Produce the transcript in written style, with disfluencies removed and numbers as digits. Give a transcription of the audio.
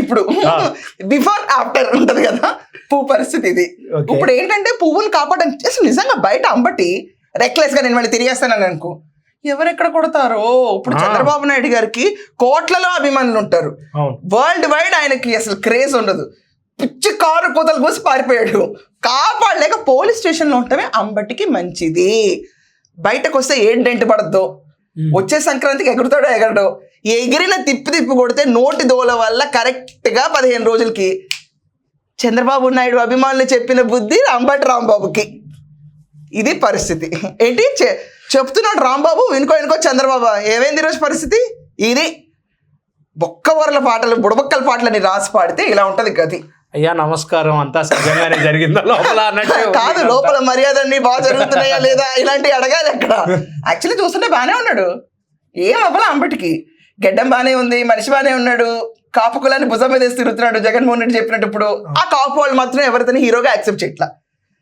ఇప్పుడు before after ఉంటది కదా, పువ్వు పరిస్థితి ఇది. ఇప్పుడు ఏంటంటే పువ్వుని కాపాడడానికి అసలు నిజంగా బయట అంబటి రెక్లెస్ గా నేను మళ్ళీ తిరిగేస్తానని అనుకో, ఎవరెక్కడ కొడతారో. ఇప్పుడు చంద్రబాబు నాయుడు గారికి కోట్లలో అభిమానులు ఉంటారు, వరల్డ్ వైడ్ ఆయనకి అసలు క్రేజ్ ఉండదు, పిచ్చి కారు కూతలు కూసి పారిపోయాడు. కాపాడలేక పోలీస్ స్టేషన్ లో ఉంటమే అంబటికి మంచిది. బయటకు వస్తే ఏంటంటే పడద్దు, వచ్చే సంక్రాంతికి ఎగురుతాడో ఎగరడో, ఎగిరిన తిప్పి కొడితే నోటి దోల వల్ల కరెక్ట్ గా 15 రోజులకి చంద్రబాబు నాయుడు అభిమానులు చెప్పిన బుద్ధి అంబటి రాంబాబుకి. ఇది పరిస్థితి. ఏంటి చెప్తున్నాడు రాంబాబు, వినుకో చంద్రబాబు. ఏమైంది ఈరోజు పరిస్థితి? ఇది బొక్కవరల పాటలు, బుడబొక్కల పాటలని రాసి పాడితే ఇలా ఉంటది గది. అయ్యా నమస్కారం, అంతా సహజంగానే జరిగిందా లోపల అన్నట్టు కాదు, లోపల మర్యాదన్నీ బాగా జరుగుతున్నాయా లేదా ఇలాంటివి అడగాలి అక్కడ. యాక్చువల్లీ చూస్తుంటే బాగానే ఉన్నాడు, ఏం అవ్వాల అంబటికి. గెడ్డం బానే ఉంది, మనిషి బానే ఉన్నాడు, కాపు కులాన్ని భుజం మీద వేసి తిరుగుతున్నాడు జగన్మోహన్ రెడ్డి చెప్పినట్టు. ఇప్పుడు ఆ కాపు వాళ్ళు మాత్రం ఎవరితోని హీరోగా యాక్సెప్ట్ చేయట్లా.